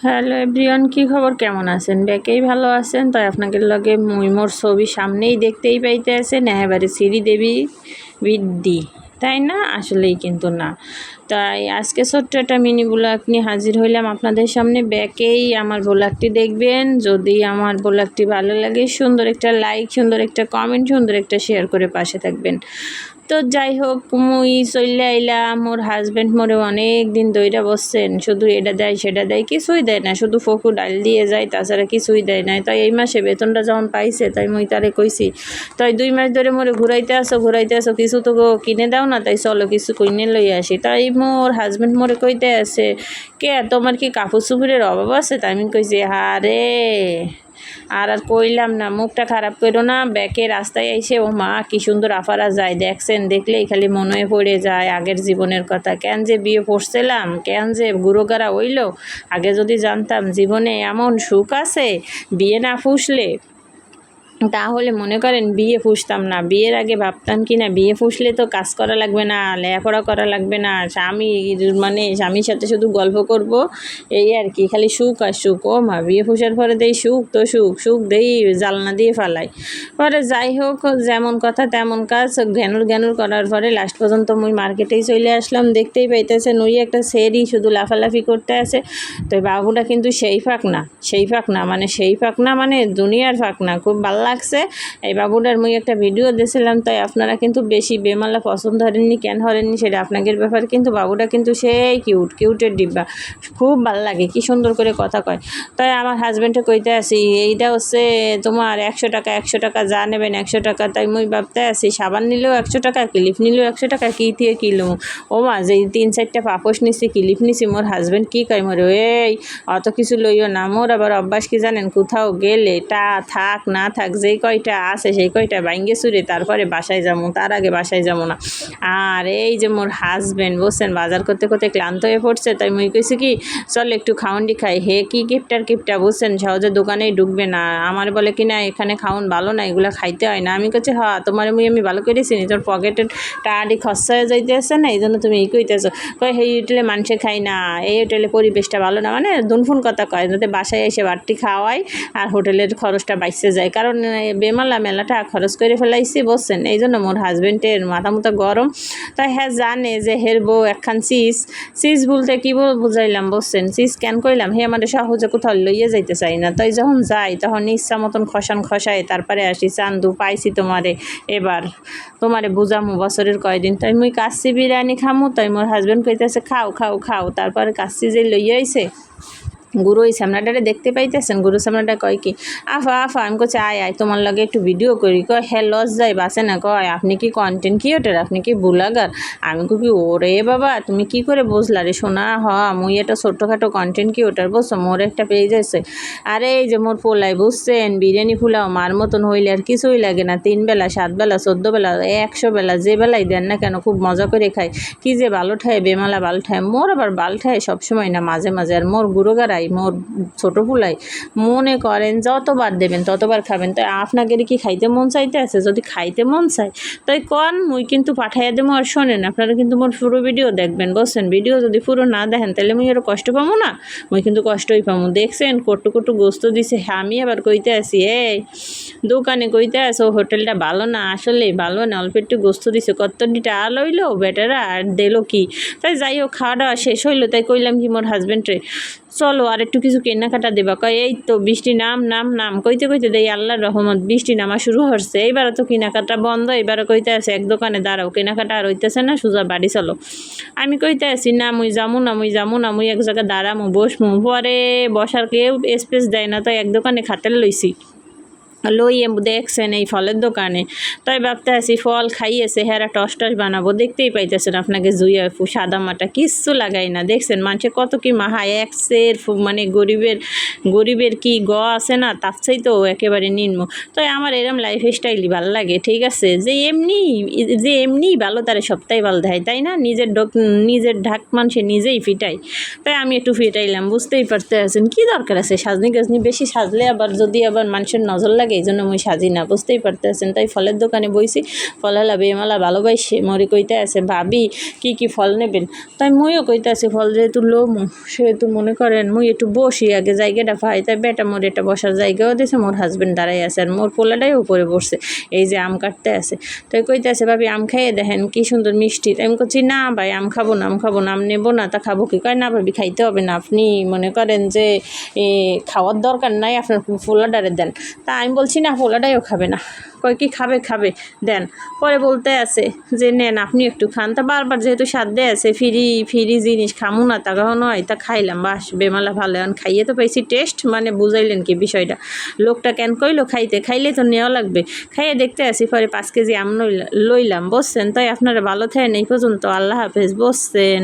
Hello everyone, কি খবর, কেমন আছেন? বেকেই ভালো আছেন? তাই আপনাদের লগে মুই মোর ছবি সামনেই দেখতেই পাইতে আছেন, একেবারে শ্রীদেবী বৃদ্ধি, তাই না? আসলেই কিন্তু না। তাই আজকে ছোট্ট একটা মিনি ব্লগ নিয়ে হাজির হইলাম আপনাদের সামনে। ব্যাকেই আমার ব্লগটি দেখবেন। যদি আমার ব্লগটি ভালো লাগে সুন্দর একটা লাইক, সুন্দর একটা কমেন্ট, সুন্দর একটা শেয়ার করে পাশে থাকবেন। তো যাই হোক, মুই চলে আইলাম। মোর হাজব্যান্ড মোরে অনেক দিন দইরা বসছেন, শুধু এটা দেয় সেটা দেয়, কিছুই দেয় না, শুধু ফকু ডাল দিয়ে যায়, তাছাড়া কিছুই দেয় না। তাই এই মাসে বেতনটা যখন পাইছে তাই মুই তারে কইছি, তাই 2 মাস ধরে মোরে ঘুরাইতে আসো, কিছু তো কিনে দাও না, তাই চলো কিছু কিনে লই আসি। তাই মোর হাজব্যান্ড মোরে কইতে আছে, কে তোমার কি কাপড় চুপড়ের অভাব আছে? তাই আমি কইছি, হারে আর কইলাম না, মুখটা খারাপ করো না। ব্যাকে রাস্তায় এসে ও মা কি সুন্দর আফারা যায়, দেখছেন, দেখলেই খালি মনে পড়ে যায় আগের জীবনের কথা। কেন যে বিয়ে পড়ছিলাম, কেন যে গুরুগারা হইল। আগে যদি জানতাম জীবনে এমন সুখ আছে বিয়ে না ফুসলে, তাহলে মনে করেন বিয়ে ফুসতাম না। বিয়ের আগে ভাবতাম কি না, বিয়ে ফুসলে তো কাজ করা লাগবে না, লেখাপড়া করা লাগবে না, স্বামীর সাথে শুধু গল্প করব, এই আর কি, খালি সুখ আর সুখ। ও মা, বিয়ে ফুসার পরে দেই সুখ, তো সুখ দেই জালনা দিয়ে ফালাই। পরে যাই হোক, যেমন কথা তেমন কাজ, ঘ্যানুর করার পরে লাস্ট পর্যন্ত মুই মার্কেটেই চলে আসলাম। দেখতেই পাইতেছেন ওই একটা সেরি শুধু লাফালাফি করতে আছে। তো বাবুটা কিন্তু সেই ফাঁক না মানে দুনিয়ার ফাঁক না, খুব ভালো লাগছে এই বাবুটার। মুই একটা ভিডিও দিয়েছিলাম, তাই আপনারা কিন্তু বেশি বেমালা পছন্দ হরেননি, কেন হরেননি সেটা আপনাদের ব্যাপার। কিন্তু বাবুটা কিন্তু সেই কিউটের ডিব্বা, খুব ভালো লাগে, কি সুন্দর করে কথা কয়। তাই আমার হাজব্যান্ডে কইতে আসি, এইটা হচ্ছে তোমার 100 টাকা যা নেবেন 100 টাকা। তাই মুই ভাবতে আসি, সাবান নিলেও 100 টাকা, ক্লিপ নিলেও 100 টাকা, কি দিয়ে কিলো। ও মা, যে 3-4টা পাপোশ নিছি, ক্লিপ নিছি, মোর হাজব্যান্ড কি কয় মোরে, এই অত কিছু লইও না। মোর আবার অভ্যাস কি জানেন, কোথাও গেলে টা থাক না থাক, যেই কয়টা আছে সেই কয়টা বাইঙ্গে চুরে তারপরে বাসায় যাবো, তার আগে বাসায় যাবো না। আর এই যে মোর হাজব্যান্ড বলছেন বাজার করতে করতে ক্লান্ত হয়ে পড়ছে, তাই মুই কইছি কি, চল একটু খাওয়ান্ডি খাই। হে কি কিপটা বুঝছেন, সহজে দোকানেই ঢুকবে না। আমার বলে কি না, এখানে খাওন ভালো না, এগুলো খাইতে হয় না। আমি কইছি, হ্যাঁ তোমার আমি ভালো করেছি, তোর পকেটের টাড়ি খরচা হয়ে যাইতে আছে না, এই জন্য তুমি এই কইতেছো। কয় এই হোটেলে মানুষে খাই না, এই হোটেলে পরিবেশটা ভালো না, মানে দুনফুন কথা কয়, যাতে বাসায় এসে বাড়তি খাওয়াই আর হোটেলের খরচটা বাইসে যায়। কারণ মেলাটা খরচ করে ফেলাইছি বলছেন, এই জন্য মোর হাজব্যান্ডের মাথা গরম। তাই হ্যাঁ জানে যে হের বউ একখান চিজ বলতে কি বুঝাইলাম বলছেন, চিজ কেন কইলাম, হে আমাদের সহজে কোথাও লইয়ে যাইতে চাই না। তাই যখন যাই তখন ইচ্ছা মতন খসায় তারপরে আসি। চান্দু পাইছি এবার তোমারে বুঝামু বছরের কয়দিন। তাই মুই কাচ্চি বিরিয়ানি খামু, তাই মোর হাজব্যান্ড কইতেছে খাও। তারপরে কাচ্চি যে লইয়া আইছে, গুরু ওই সামনাটারে দেখতে পাইতেছেন, গুরু সামনাটা কয় কি, আফা আমি কইছি আয় তোমার লগে একটু ভিডিও করি। কয় হ্যাঁ লস যায় বাসে না। কয় আপনি কি কন্টেন্ট ক্রিয়েটর, আপনি কি ব্লগার? আমি কই কি, ওরে বাবা তুমি কি করে বুঝলা রে সোনা? মুই একটা ছোট্টখাটো কন্টেন্ট ক্রিয়েটর, বুঝছো, মোর একটা পেজ আছে। আরে এই যে মোর পোলাই বুঝছেন, বিরিয়ানি ফুলাও মার মতন হইলে আর কিছুই লাগে না। 3 বেলা 7 বেলা 14 বেলা 100 বেলা যে বেলাই দেন না কেন, খুব মজা করে খাই। কি যে ভালো ঠায়, বেমালা ভালো ঠায়। মোর আবার বাল ঠায় সবসময় না, মাঝে মাঝে। আর মোর গুরুগারাই, মোর ছোট ফুলাই, মনে করেন যতবার দেবেন ততবার খাবেন। তাই আপনাদের কি খাইতে মন চাইতে আছে? যদি খাইতে মন চায় তাই কন, মুই কিন্তু পাঠাইয়া দেবো। আর শোনেন, আপনারা কিন্তু মোর পুরো ভিডিও দেখবেন, বলছেন ভিডিও যদি পুরো না দেখেন তাহলে মুই আরও কষ্ট পাবো না? মুই কিন্তু কষ্টই পাবো। দেখছেন কটু গোস্ত দিছে। হ্যাঁ আমি আবার কইতে আসি, এই দোকানে কইতে আসো হোটেলটা ভালো না, আসলে ভালো না, অল্প একটু গোস্ত দিছে, কতটা আল হইলো বেটারা, আর দিল কি। তাই যাই হোক, খাওয়া দাওয়া শেষ হইলো। তাই কইলাম কি মোর হাজব্যান্ডরে, চলো আর একটু কিছু কেনাকাটা দেবা। কয় এই তো বৃষ্টি নাম কইতে দেই আল্লাহর রহমত বৃষ্টি নামা শুরু হচ্ছে। এইবারও তো কেনাকাটা বন্ধ। এবারও কইতে আছে এক দোকানে দাঁড়াও, কেনাকাটা আর হইতেছে না, সোজা বাড়ি চলো। আমি কইতে আছি না মুই যামু না, মুই এক জায়গায় দাঁড়ামু বসমু। পরে বসার কেউ স্পেস দেয় না, তাই এক দোকানে খাতের লইছি। দেখছেন এই ফলের দোকানে। তাই ভাবতে আছি ফল খাইয়েছে, হেরা টস বানাবো। দেখতেই পাইতেছেন আপনাকে জুইয়া সাদা মাটা কিচ্ছু লাগাই না। দেখছেন মানুষে কত কি মাহায়, একসের মানে গরিবের কি আছে না, তার চাই তো একেবারে নিম্ন। তাই আমার এরম লাইফ স্টাইলই ভালো লাগে। ঠিক আছে, যে এমনি ভালো তারে সপ্তাহে ভালো দেয়, তাই না? নিজের ঢাক মানুষে নিজেই ফিটাই। তাই আমি একটু ফিটাইলাম, বুঝতেই পারতে আছেন কি দরকার আছে সাজনি গাজনি বেশি সাজলে, আবার যদি মানুষের নজর লাগে লাগে, এই জন্য মুই সাজি না, বুঝতেই পারতেছেন। তাই ফলের দোকানে বইছি, ফলওয়ালা বেমালা ভালোবাসে মরি কইতে আছে ভাবি কি ফল নেবেন। তাই মুইও কইতে আছি ফল যেহেতু লমু সেহেতু মনে করেন মুই একটু বসি আগে, জায়গাটা পাই। তাই বেটা মোর একটা বসার জায়গাও দিয়েছে, মোর হাজবেন্ড দাঁড়াই আছে, আর মোর পোলাটাই উপরে বসছে, এই যে আম কাটতে আছে। তাই কইতে আছে ভাবি আম খাইয়ে দেখেন কি সুন্দর মিষ্টি। তাই আমি করছি না ভাই আম খাবো না, আম নেবো না। তা খাবো কি? কয় না ভাবি খাইতে হবে না, আপনি মনে করেন যে খাওয়ার দরকার নাই, আপনার পোলাডারে দেন। তা আমি বলছি না পোলাডাইও খাবে না। কয় কি খাবে দেন। পরে বলতে আছে যে নেন আপনি একটু খান। তা বারবার যেহেতু সাধ্যে আছে ফিরি জিনিস খামু না, তা কখনো হয় তা খাইলাম, বাস বেমালা ভালো। এখন খাইয়ে তো পাইছি টেস্ট, মানে বুঝাইলেন কি বিষয়টা? লোকটা কেন কইলো খাইলে তো নেওয়া লাগবে। খাইয়ে দেখতে আসি, পরে 5 কেজি আম লইলাম, বুঝছেন। তাই আপনারা ভালো থাকেন এই পর্যন্ত, আল্লাহ হাফেজ, বুঝছেন।